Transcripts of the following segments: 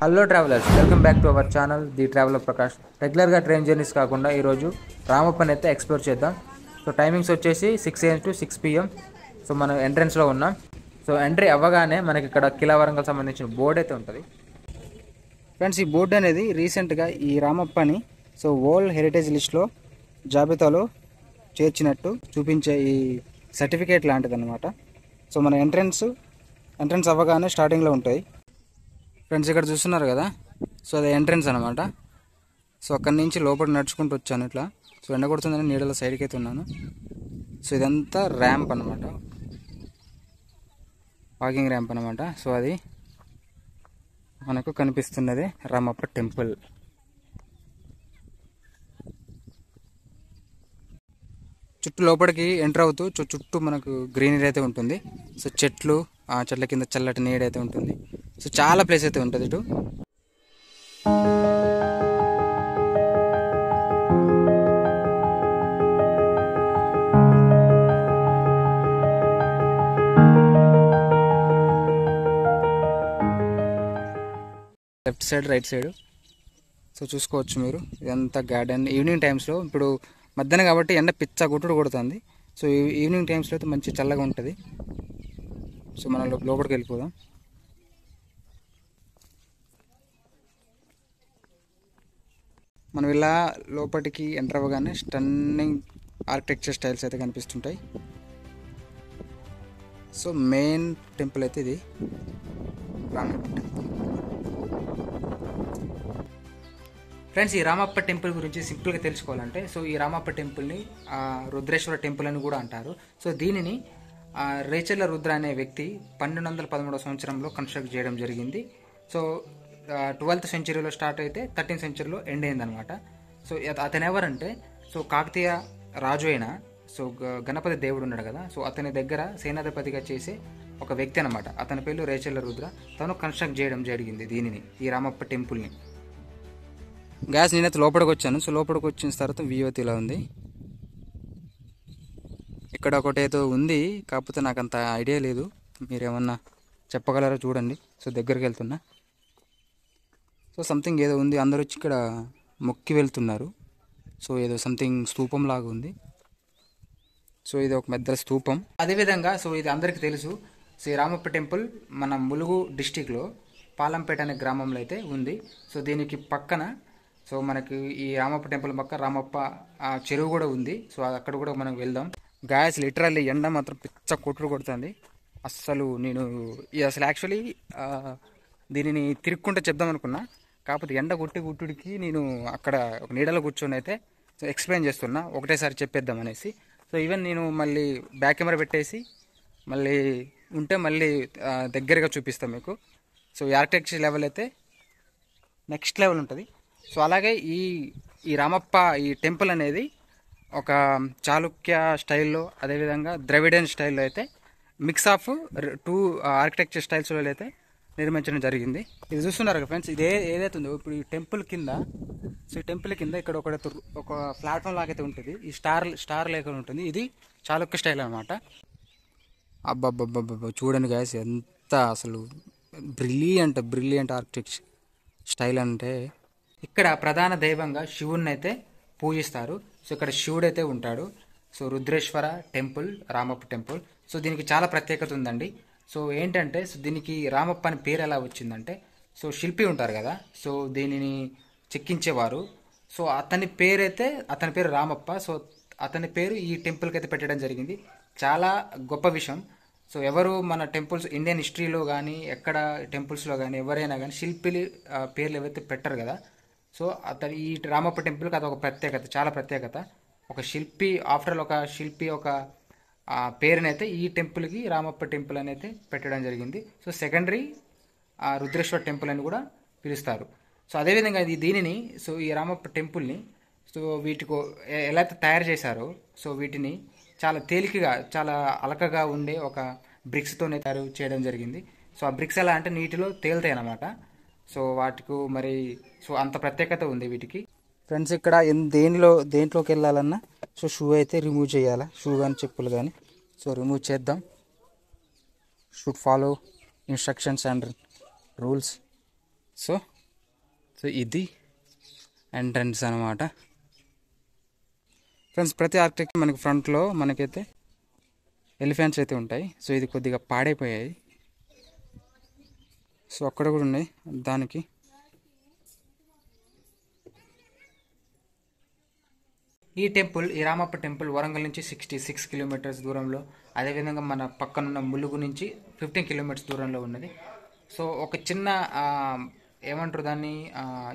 Hello travellers, welcome back to our channel the traveller Prakash. రెగ్యులర్గా train journeys కాకుండా ఈరోజు రామప్పని అయితే ఎక్స్ప్లోర్ చేద్దాం. సో టైమింగ్స్ వచ్చేసి 6 AM to 6 PM. సో మనం ఎంట్రన్స్లో ఉన్నాం. సో ఎంట్రీ అవ్వగానే మనకి ఇక్కడ కిలా వరంగల్ సంబంధించిన బోర్డు అయితే ఉంటుంది. ఫ్రెండ్స్, ఈ బోర్డు అనేది రీసెంట్గా ఈ రామప్పని వరల్డ్ హెరిటేజ్ లిస్ట్లో జాబితాలో చేర్చినట్టు చూపించే ఈ సర్టిఫికేట్ లాంటిది అనమాట. సో మన ఎంట్రన్స్ అవ్వగానే స్టార్టింగ్లో ఉంటాయి. ఫ్రెండ్స్, ఇక్కడ చూస్తున్నారు కదా, సో అది ఎంట్రన్స్ అనమాట. సో అక్కడి నుంచి లోపలికి నడుచుకుంటూ వచ్చాను ఇట్లా. సో ఎండ కొడుతుందని నీడలో సైడ్కి అయితే ఉన్నాను. సో ఇదంతా ర్యాంప్ అనమాట, వాకింగ్ ర్యాంప్ అనమాట. సో అది మనకు కనిపిస్తున్నది రామప్ప టెంపుల్. చుట్టూ లోపలికి ఎంటర్ అవుతూ చుట్టూ మనకు గ్రీనరీ అయితే ఉంటుంది. సో చెట్లు, ఆ చెట్ల కింద చల్లటి నీడ అయితే ఉంటుంది. సో చాలా ప్లేస్ అయితే ఉంటుంది ఇటు. Left side, right side so చూసుకోవచ్చు మీరు. ఇదంతా గార్డెన్. ఈవినింగ్ టైమ్స్లో, ఇప్పుడు మధ్యాహ్నం కాబట్టి ఎండ పిచ్చ గుట్టుడు కొడుతుంది. సో ఈవినింగ్ టైమ్స్లో అయితే మంచి చల్లగా ఉంటుంది. సో మనం లోపలికి వెళ్ళిపోదాం. మనం ఇలా లోపలికి ఎంటర్ అవ్వగానే స్టన్నింగ్ ఆర్కిటెక్చర్ స్టైల్స్ అయితే కనిపిస్తుంటాయి. సో మెయిన్ టెంపుల్ అయితే ఇది రామప్ప టెంపుల్. ఫ్రెండ్స్, ఈ రామప్ప టెంపుల్ గురించి సింపుల్గా తెలుసుకోవాలంటే, సో ఈ రామప్ప టెంపుల్ని రుద్రేశ్వర టెంపుల్ అని కూడా అంటారు. సో దీనిని రేచర్ల రుద్ర అనే వ్యక్తి 1213వ సంవత్సరంలో కన్స్ట్రక్ట్ చేయడం జరిగింది. సో 12th సెంచరీలో స్టార్ట్ అయితే 13th సెంచరీలో ఎండ్ అయిందనమాట. సో అతను ఎవరంటే, సో కాకతీయ రాజు అయిన గణపతి దేవుడు ఉన్నాడు కదా, సో అతని దగ్గర సేనాధిపతిగా చేసే ఒక వ్యక్తి అనమాట. అతని పేరు రేచర్ల రుద్ర. తను కన్స్ట్రక్ట్ చేయడం జరిగింది దీనిని, ఈ రామప్ప టెంపుల్ని. గ్యాస్ నేనైతే లోపలికి వచ్చాను. సో లోపలికి వచ్చిన తర్వాత వ్యూ అయితే ఇలా ఉంది. ఇక్కడ ఒకటి ఏదో ఉంది, కాకపోతే నాకు అంత ఐడియా లేదు. మీరేమన్నా చెప్పగలరా చూడండి. సో దగ్గరికి వెళ్తున్నా. సో సంథింగ్ ఏదో ఉంది. అందరూ వచ్చి ఇక్కడ మొక్కి వెళ్తున్నారు. సో ఏదో సంథింగ్ స్తూపం లాగా ఉంది. సో ఇది ఒక పెద్ద స్తూపం. అదేవిధంగా సో ఇది అందరికీ తెలుసు, శ్రీ రామప్ప టెంపుల్ మన ములుగు డిస్టిక్లో పాలంపేట అనే గ్రామంలో అయితే ఉంది. సో దీనికి పక్కన సో మనకి ఈ రామప్ప టెంపుల్ పక్క రామప్ప చెరువు కూడా ఉంది. సో అక్కడ కూడా మనం వెళ్దాం. గాయస్, లిటరల్లీ ఎండ మాత్రం పిచ్చ కొట్టుడు కొడుతుంది. నేను అసలు యాక్చువల్లీ దీనిని తిరుక్కుంటే చెప్దాం అనుకున్నా, కాకపోతే ఎండ గుట్టుడికి నేను అక్కడ ఒక నీడలో కూర్చొని అయితే ఎక్స్ప్లెయిన్ చేస్తున్నా, ఒకటేసారి చెప్పేద్దాం అనేసి. సో ఈవెన్ నేను మళ్ళీ బ్యాక్ కెమెరా పెట్టేసి మళ్ళీ దగ్గరగా చూపిస్తాను మీకు. సో ఈ ఆర్కిటెక్చర్ లెవెల్ అయితే నెక్స్ట్ లెవెల్ ఉంటుంది. సో అలాగే ఈ రామప్ప ఈ టెంపుల్ అనేది ఒక చాళుక్య స్టైల్లో, అదేవిధంగా ద్రవిడియన్ స్టైల్లో అయితే మిక్స్ ఆఫ్ 2 ఆర్కిటెక్చర్ స్టైల్స్లో అయితే నిర్మించడం జరిగింది. ఇది చూస్తున్నారు కదా ఫ్రెండ్స్, ఇది ఏదైతే ఉందో ఇప్పుడు ఈ టెంపుల్ కింద, సో ఈ టెంపుల్ కింద ఇక్కడ ఒక ప్లాట్ఫామ్ లాగైతే ఉంటుంది. ఈ స్టార్ లేక ఉంటుంది. ఇది చాళుక్య స్టైల్ అనమాట. అబ్బబ్బబ్బబ్బ చూడండి గాయస్, ఎంత అసలు బ్రిలియంట్ ఆర్కిటెక్చర్ స్టైల్ అంటే. ఇక్కడ ప్రధాన దైవంగా శివుణ్ణి అయితే పూజిస్తారు. సో ఇక్కడ శివుడు అయితే ఉంటాడు. So Rudreshwara temple, Ramappa temple. So దీనికి చాలా ప్రత్యేకత ఉందండి. సో ఏంటంటే, సో దీనికి రామప్ప అని పేరు ఎలా వచ్చిందంటే, సో శిల్పి ఉంటారు కదా, సో దీనిని చెక్కించేవారు. సో అతని పేరు రామప్ప. సో అతని పేరు ఈ టెంపుల్కి అయితే పెట్టడం జరిగింది. చాలా గొప్ప విషయం. సో ఎవరు మన టెంపుల్స్ ఇండియన్ హిస్టరీలో కానీ ఎక్కడ టెంపుల్స్లో కానీ ఎవరైనా కానీ శిల్పిలు పేర్లు ఏవైతే పెట్టరు కదా, సో ఈ రామప్ప టెంపుల్కి అదొక ప్రత్యేకత, చాలా ప్రత్యేకత. ఒక శిల్పి ఒక పేరునైతే ఈ టెంపుల్కి రామప్ప టెంపుల్ అని అయితే పెట్టడం జరిగింది. సో సెకండరీ రుద్రేశ్వర టెంపుల్ అని కూడా పిలుస్తారు. సో అదేవిధంగా దీనిని ఈ రామప్ప టెంపుల్ని వీటికి ఎలా అయితే తయారు చేశారో, సో వీటిని చాలా తేలికగా, చాలా అలకగా ఉండే ఒక బ్రిక్స్తోనే తయారు చేయడం జరిగింది. సో ఆ బ్రిక్స్ ఎలా అంటే నీటిలో తేలుతాయి అన్నమాట. సో వాటికి మరి అంత ప్రత్యేకత ఉంది వీటికి. ఫ్రెండ్స్, ఇక్కడ దేంట్లోకి వెళ్ళాలన్నా సో షూ అయితే రిమూవ్ చేయాలా, షూ కానీ చెప్పులు కానీ. సో రిమూవ్ చేద్దాం. Should follow instructions and rules. So so ఇది ఎంట్రన్స్ అనమాట ఫ్రెండ్స్. ప్రతి ఆర్కిటెక్ట్ మనకి ఫ్రంట్లో మనకైతే ఎలిఫెంట్స్ అయితే ఉంటాయి. సో ఇది కొద్దిగా పాడైపోయాయి. సో అక్కడ కూడా ఉన్నాయి. దానికి ఈ టెంపుల్, ఈ రామప్ప టెంపుల్ వరంగల్ నుంచి 66 కిలోమీటర్స్ దూరంలో, అదేవిధంగా మన పక్కనున్న ములుగు నుంచి 15 కిలోమీటర్స్ దూరంలో ఉన్నది. సో ఒక చిన్న ఏమంటారు దాన్ని,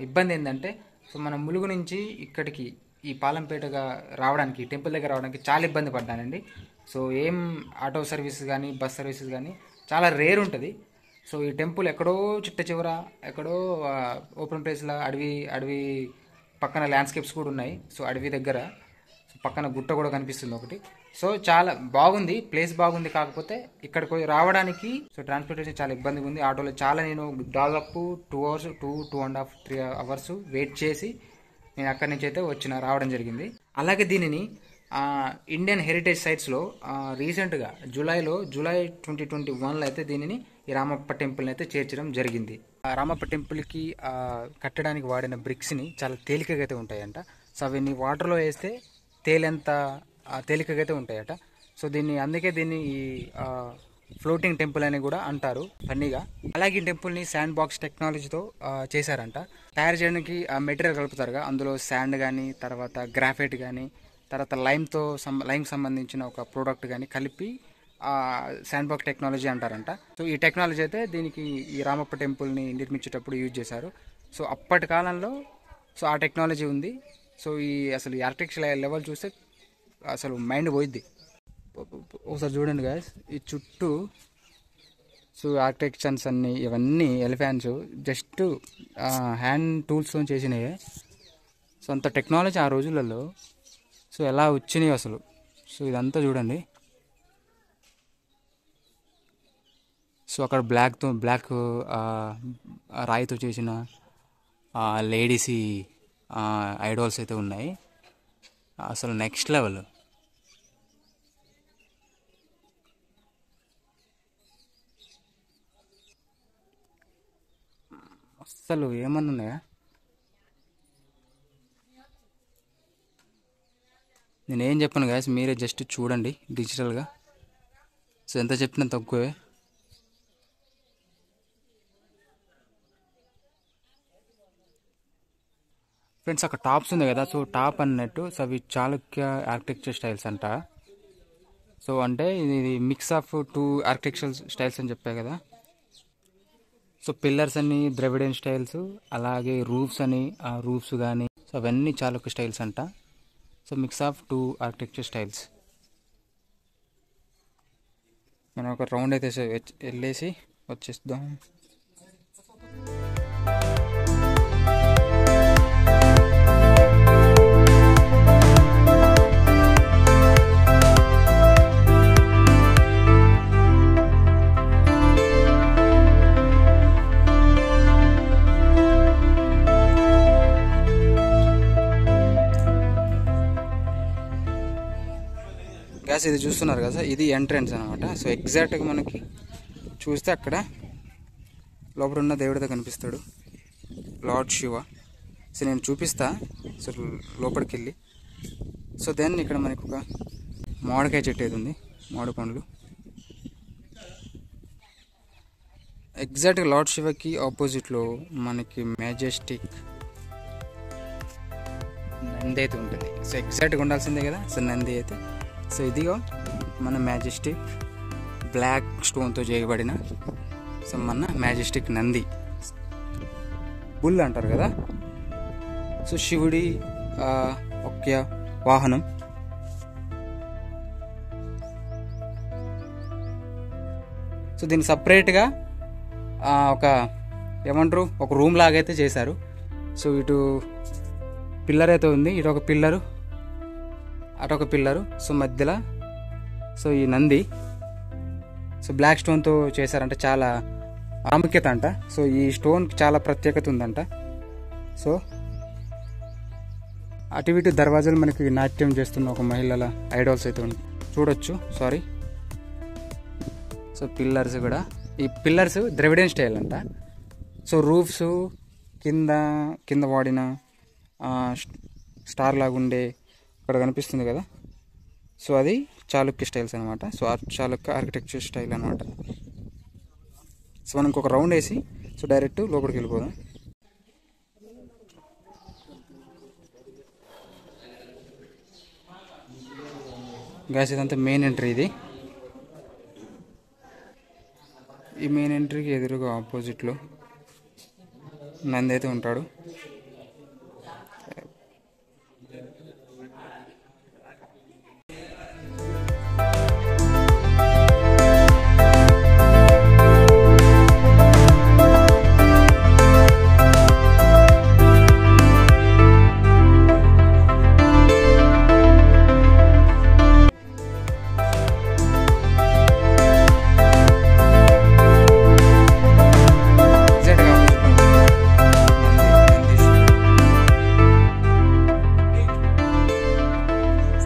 ఇబ్బంది ఏంటంటే, సో మన ములుగు నుంచి ఇక్కడికి ఈ పాలంపేటగా రావడానికి, టెంపుల్ దగ్గర రావడానికి చాలా ఇబ్బంది పడ్డానండి. సో ఏం ఆటో సర్వీసెస్ కానీ బస్ సర్వీసెస్ కానీ చాలా రేర్ ఉంటుంది. సో ఈ టెంపుల్ ఎక్కడో చిట్ట చివర, ఎక్కడో ఓపెన్ ప్లేస్లో అడవి పక్కన ల్యాండ్స్కేప్స్ కూడా ఉన్నాయి. సో అడవి దగ్గర పక్కన గుట్ట కూడా కనిపిస్తుంది ఒకటి. సో చాలా బాగుంది, ప్లేస్ బాగుంది. కాకపోతే ఇక్కడికి రావడానికి సో ట్రాన్స్పోర్టేషన్ చాలా ఇబ్బందిగా ఉంది. ఆటోలో చాలా, నేను దాదాపు 2 అవర్స్, 2.5, 3 అవర్స్ వెయిట్ చేసి నేను అక్కడి నుంచి అయితే రావడం జరిగింది. అలాగే దీనిని ఇండియన్ హెరిటేజ్ సైట్స్లో రీసెంట్గా జూలై 2021లో అయితే దీనిని ఈ రామప్ప టెంపుల్ని అయితే చేర్చడం జరిగింది. రామప్ప టెంపుల్కి కట్టడానికి వాడిన బ్రిక్స్ని చాలా తేలికగా అయితే ఉంటాయంట. సో అవన్నీ వాటర్లో వేస్తే తేలేంత తేలికగా అయితే ఉంటాయట. సో అందుకే దీన్ని ఈ ఫ్లోటింగ్ టెంపుల్ అని కూడా అంటారు ఫన్నీగా. అలాగే ఈ టెంపుల్ని శాండ్ బాక్స్ టెక్నాలజీతో చేశారంట. తయారు చేయడానికి మెటీరియల్ కలుపుతారుగా, అందులో శాండ్ కానీ, తర్వాత గ్రాఫైట్ కానీ, తర్వాత లైమ్ సంబంధించిన ఒక ప్రోడక్ట్ కానీ కలిపి శాండ్ బాక్స్ టెక్నాలజీ అంటారంట. సో ఈ టెక్నాలజీ అయితే దీనికి ఈ రామప్ప టెంపుల్ని నిర్మించేటప్పుడు యూజ్ చేశారు. సో అప్పటి కాలంలో సో ఆ టెక్నాలజీ ఉంది. సో అసలు ఈ ఆర్కిటెక్చర్ లెవెల్ చూస్తే అసలు మైండ్ పోయిద్ది. ఒకసారి చూడండి గాయస్, ఈ చుట్టూ సో ఆర్కిటెక్చర్స్ అన్ని ఇవన్నీ ఎలిఫెంట్స్ జస్ట్ హ్యాండ్ టూల్స్తో చేసినాయి. సో అంత టెక్నాలజీ ఆ రోజులలో సో ఎలా వచ్చినాయి అసలు. సో ఇదంతా చూడండి. సో అక్కడ బ్లాక్ రాయితో చేసిన లేడీస్ ఐడాల్స్ అయితే ఉన్నాయి. అసలు నెక్స్ట్ లెవెల్. అసలు ఏమన్నా ఉన్నాయా? నేనేం చెప్పను గాయస్, మీరే జస్ట్ చూడండి డిజిటల్గా. సో ఎంత చెప్పినా తక్కువే. ఫ్రెండ్స్ అక్కడ టాప్స్ ఉంది కదా, సో టాప్ అన్నట్టు సో అవి చాళుక్య ఆర్కిటెక్చర్ స్టైల్స్ అంట. సో అంటే ఇది మిక్స్ ఆఫ్ 2 ఆర్కిటెక్చరల్ స్టైల్స్ అని చెప్పాయి కదా. సో పిల్లర్స్ అన్ని ద్రవిడియన్ స్టైల్స్, అలాగే రూఫ్స్ కానీ సో అవన్నీ చాళుక్య స్టైల్స్ అంట. So mix of 2 architecture styles. మనం ఒక రౌండ్ అయితే వెళ్ళేసి వచ్చేద్దాం. గ్యాస్ ఇది చూస్తున్నారు కదా, ఇది ఎంట్రన్స్ అనమాట. సో ఎగ్జాక్ట్గా మనకి చూస్తే అక్కడ లోపల ఉన్న దేవుడితో కనిపిస్తాడు, లార్డ్ శివ. సో నేను చూపిస్తా సో లోపలికి వెళ్ళి. సో దెన్ ఇక్కడ మనకు ఒక మామిడికాయ చెట్టు ఏది ఉంది, మామిడి పండ్లు. ఎగ్జాక్ట్గా లార్డ్ శివకి ఆపోజిట్లో మనకి మెజెస్టిక్ నంది అయితే ఉంటుంది. సో ఎగ్జాక్ట్గా ఉండాల్సిందే కదా. సో నంది అయితే సో ఇదిగో మన మ్యాజెస్టిక్ బ్లాక్ స్టోన్తో చేయబడిన సో మన మ్యాజెస్టిక్ నంది, బుల్ అంటారు కదా. సో శివుడి ఒక్క వాహనం. సో దీన్ని సపరేట్గా ఒక ఏమంటారు ఒక రూమ్ లాగైతే చేశారు. సో ఇటు పిల్లర్ అయితే ఉంది, ఇటు ఒక పిల్లరు, అటొక పిల్లరు. సో మధ్యలో సో ఈ నంది సో బ్లాక్ స్టోన్తో చేశారంట. చాలా ప్రాముఖ్యత అంట. సో ఈ స్టోన్కి చాలా ప్రత్యేకత ఉందంట. సో అటు ఇటు దర్వాజాలు మనకి నాట్యం చేస్తున్న ఒక మహిళల ఐడాల్స్ అయితే చూడొచ్చు. సారీ. సో పిల్లర్స్ కూడా, ఈ పిల్లర్స్ ద్రవిడియన్ స్టైల్ అంట. సో రూఫ్స్ కింద కింద వాడిన స్టార్ లాగా ఉండే ఇక్కడ కనిపిస్తుంది కదా, సో అది చాళుక్య స్టైల్స్ అనమాట. సో ఆ చాళుక్య ఆర్కిటెక్చర్ స్టైల్ అనమాట. సో మనం ఇంకొక రౌండ్ వేసి సో డైరెక్ట్ లోపలికి వెళ్ళిపోదాం. గ్యాస్ ఇదంతా మెయిన్ ఎంట్రీ. ఇది ఈ మెయిన్ ఎంట్రీకి ఎదురుగా ఆపోజిట్లో నంది అయితే ఉంటాడు.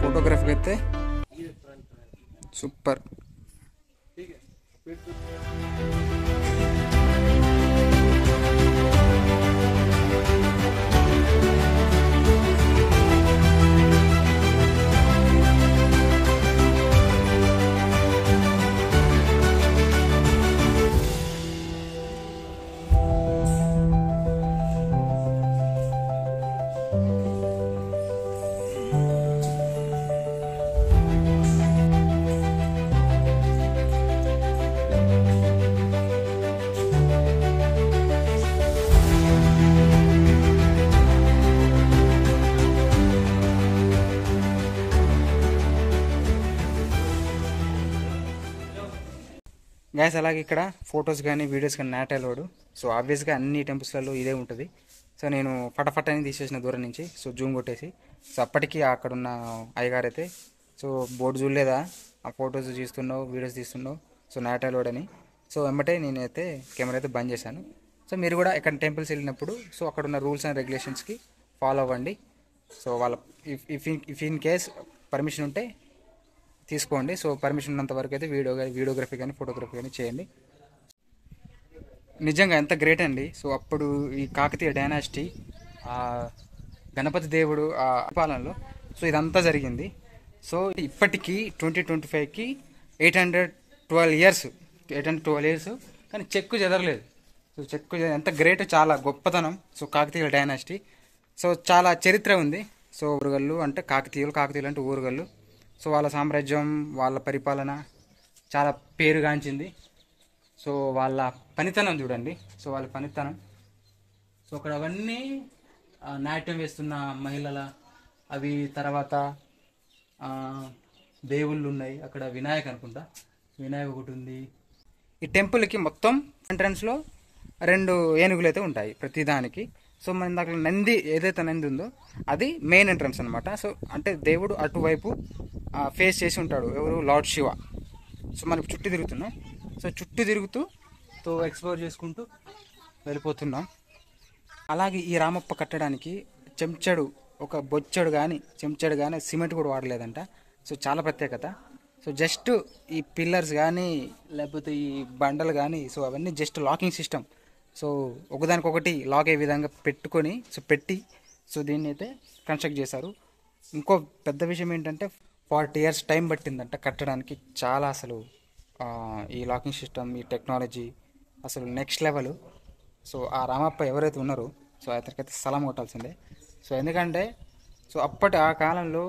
ఫోటోగ్రఫీకి అయితే సూపర్. గ్యాస్ అలాగే ఇక్కడ ఫొటోస్ కానీ వీడియోస్ కానీ నాట్ అలౌడ్. సో ఆబ్వియస్గా అన్ని టెంపుల్స్లలో ఇదే ఉంటుంది. సో నేను ఫటాఫట్ అని తీసేసిన దూరం నుంచి, సో జూమ్ కొట్టేసి. సో అప్పటికి అక్కడ ఉన్న అయ్యగారు అయితే సో బోర్డు చూడలేదా, ఆ ఫొటోస్ తీస్తున్నావు వీడియోస్ తీస్తున్నావు, సో నాట్ అలౌడ్ అని. సో వెంబటే నేనైతే కెమెరా అయితే బంద్ చేశాను. సో మీరు కూడా ఎక్కడ టెంపుల్స్ వెళ్ళినప్పుడు సో అక్కడ ఉన్న రూల్స్ అండ్ రెగ్యులేషన్స్కి ఫాలో అవ్వండి. సో వాళ్ళ ఇఫ్ ఇన్ కేస్ పర్మిషన్ ఉంటే తీసుకోండి. సో పర్మిషన్ ఉన్నంత వరకు అయితే వీడియోగ్రఫీ కానీ ఫోటోగ్రఫీ కానీ చేయండి. నిజంగా ఎంత గ్రేట్ అండి. సో అప్పుడు ఈ కాకతీయ డైనాసిటీ గణపతి దేవుడు పాలనలో సో ఇదంతా జరిగింది. సో ఇప్పటికీ 2025కి 812 ఇయర్స్ కానీ చెక్కు చెదరలేదు. సో చెక్కు ఎంత గ్రేట్, చాలా గొప్పతనం. సో కాకతీయ డైనాసిటీ సో చాలా చరిత్ర ఉంది. సో ఊరుగల్లు అంటే కాకతీయులు అంటే ఊరుగల్లు. సో వాళ్ళ సామ్రాజ్యం, వాళ్ళ పరిపాలన చాలా పేరుగాంచింది. సో వాళ్ళ పనితనం చూడండి. సో వాళ్ళ పనితనం. సో అక్కడ అవన్నీ నాట్యం వేస్తున్న మహిళల అవి, తర్వాత దేవుళ్ళు ఉన్నాయి. అక్కడ వినాయక్ అనుకుంటా, వినాయక్ ఒకటి ఉంది. ఈ టెంపుల్కి మొత్తం ఎంట్రన్స్లో 2 ఏనుగులు అయితే ఉంటాయి ప్రతిదానికి. సో మన దాంట్లో నంది ఏదైతే నంది ఉందో అది మెయిన్ ఎంట్రన్స్ అనమాట. సో అంటే దేవుడు అటువైపు ఫేస్ చేసి ఉంటాడు. ఎవరు? లార్డ్ శివ. సో మనకు చుట్టూ తిరుగుతున్నాం. సో చుట్టూ తిరుగుతూ సో ఎక్స్ప్లోర్ చేసుకుంటూ వెళ్ళిపోతున్నాం. అలాగే ఈ రామప్ప కట్టడానికి ఒక బొచ్చడు కానీ సిమెంట్ కూడా వాడలేదంట. సో చాలా ప్రత్యేకత. సో జస్ట్ ఈ పిల్లర్స్ కానీ లేకపోతే ఈ బండలు కానీ సో అవన్నీ జస్ట్ లాకింగ్ సిస్టమ్. సో ఒకదానికొకటి లాక్ అయ్యే విధంగా పెట్టి సో దీన్ని అయితే కన్స్ట్రక్ట్ చేశారు. ఇంకో పెద్ద విషయం ఏంటంటే 40 years టైం పట్టిందంట కట్టడానికి. చాలా అసలు ఈ లాకింగ్ సిస్టమ్, ఈ టెక్నాలజీ అసలు నెక్స్ట్ లెవెల్. సో ఆ రామప్ప ఎవరైతే ఉన్నారో సో అతనికైతే సలాం కొట్టాల్సిందే. సో ఎందుకంటే సో ఆ కాలంలో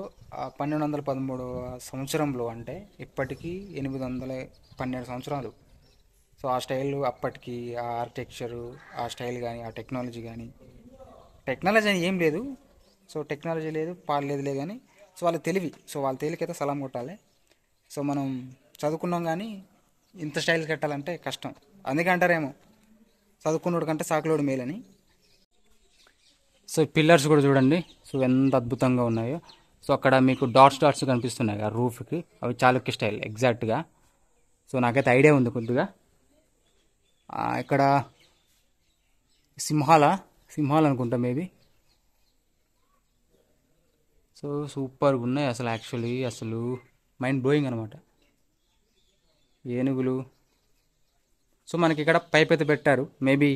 1213 సంవత్సరంలో అంటే ఇప్పటికీ 812 సంవత్సరాలు. సో ఆ స్టైల్ అప్పటికి, ఆ ఆర్కిటెక్చరు, ఆ స్టైల్ కానీ, ఆ టెక్నాలజీ అని ఏం లేదు. సో టెక్నాలజీ లేదు, లేదు కానీ సో వాళ్ళ తెలివికైతే సలాం కొట్టాలి. సో మనం చదువుకున్నాం కానీ ఇంత స్టైల్ కట్టాలంటే కష్టం. అందుకే అంటారేమో చదువుకున్నోడు కంటే సాకులోడు మేలని. సో పిల్లర్స్ కూడా చూడండి సో ఎంత అద్భుతంగా ఉన్నాయో. సో అక్కడ మీకు డాట్స్ కనిపిస్తున్నాయి ఆ రూఫ్కి, అవి చాళుక్య స్టైల్ ఎగ్జాక్ట్గా. సో నాకైతే ఐడియా ఉంది కొద్దిగా. ఇక్కడ సింహాలు అనుకుంటా మేబీ. సో సూపర్గా ఉన్నాయి అసలు మైండ్ బ్లోయింగ్ అనమాట. ఏనుగులు. సో మనకి ఇక్కడ పైప్ అయితే పెట్టారు. మేబీ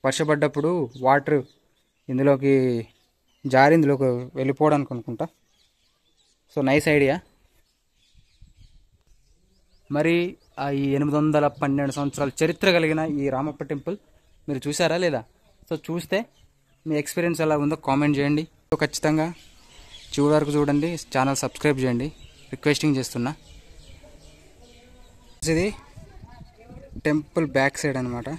వర్షపడ్డప్పుడు వాటర్ ఇందులోకి జారి ఇందులోకి వెళ్ళిపోవడానికి అనుకుంటా. So nice idea. మరి ఈ 812 సంవత్సరాల చరిత్ర కలిగిన ఈ రామప్ప టెంపుల్ మీరు చూసారా లేదా? సో చూస్తే మీ ఎక్స్పీరియన్స్ ఎలా ఉందో కామెంట్ చేయండి. సో ఖచ్చితంగా చివరి వరకు చూడండి, ఛానల్ సబ్స్క్రైబ్ చేయండి, రిక్వెస్టింగ్ చేస్తున్నా. ఇది టెంపుల్ బ్యాక్ సైడ్ అనమాట.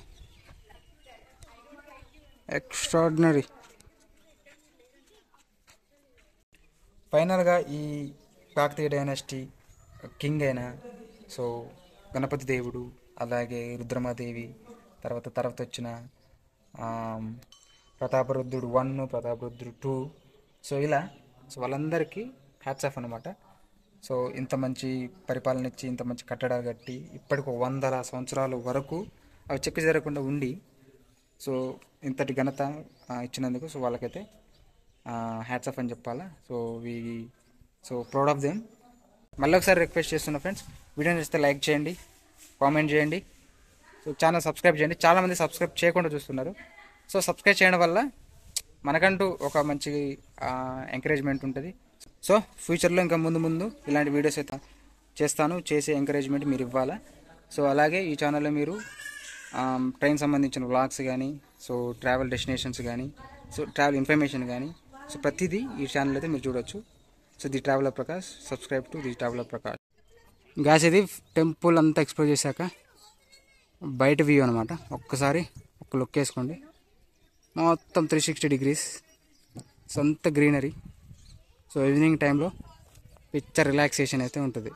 ఎక్స్ట్రాడినరీ. ఫైనల్గా ఈ కాకతీయ డైనాసిటీ కింగ్ అయిన సో గణపతి దేవుడు, అలాగే రుద్రమాదేవి, తర్వాత వచ్చిన ప్రతాపరుద్రుడు 1, ప్రతాపరుద్రుడు 2, సో ఇలా సో వాళ్ళందరికీ హ్యాట్స్ ఆఫ్ అనమాట. సో ఇంత మంచి పరిపాలన ఇచ్చి ఇంత మంచి కట్టడాలు కట్టి ఇప్పటికి 100 సంవత్సరాల వరకు అవి చెక్కు జరగకుండా ఉండి సో ఇంతటి ఘనత ఇచ్చినందుకు సో వాళ్ళకైతే హ్యాట్స్ ఆఫ్ అని చెప్పాలా. So proud of them. మళ్ళీ ఒకసారి రిక్వెస్ట్ చేస్తున్నా ఫ్రెండ్స్, వీడియో నచ్చితే లైక్ చేయండి, కామెంట్ చేయండి, సో ఛానల్ సబ్స్క్రైబ్ చేయండి. చాలామంది సబ్స్క్రైబ్ చేయకుండా చూస్తున్నారు. సో సబ్స్క్రైబ్ చేయడం వల్ల మనకంటూ ఒక మంచి ఎంకరేజ్మెంట్ ఉంటుంది. సో ఫ్యూచర్లో ఇంకా ముందు ఇలాంటి వీడియోస్ అయితే చేస్తాను, చేసే ఎంకరేజ్మెంట్ మీరు ఇవ్వాలా. సో అలాగే ఈ ఛానల్లో మీరు ట్రైన్ సంబంధించిన వ్లాగ్స్ కానీ, సో ట్రావెల్ డెస్టినేషన్స్ కానీ, సో ట్రావెల్ ఇన్ఫర్మేషన్ కానీ, సో ప్రతిదీ ఈ ఛానల్ అయితే మీరు చూడొచ్చు. So the traveller Prakash, subscribe to the traveller Prakash. Gas ఇది టెంపుల్ అంతా ఎక్స్ప్లోర్ చేశాక బయట వ్యూ అనమాట. ఒక్కసారి ఒక లుక్ వేసుకోండి, మొత్తం 360 degrees, సొంత గ్రీనరీ. సో ఈవినింగ్ టైంలో పిక్చర్ రిలాక్సేషన్ అయితే ఉంటుంది.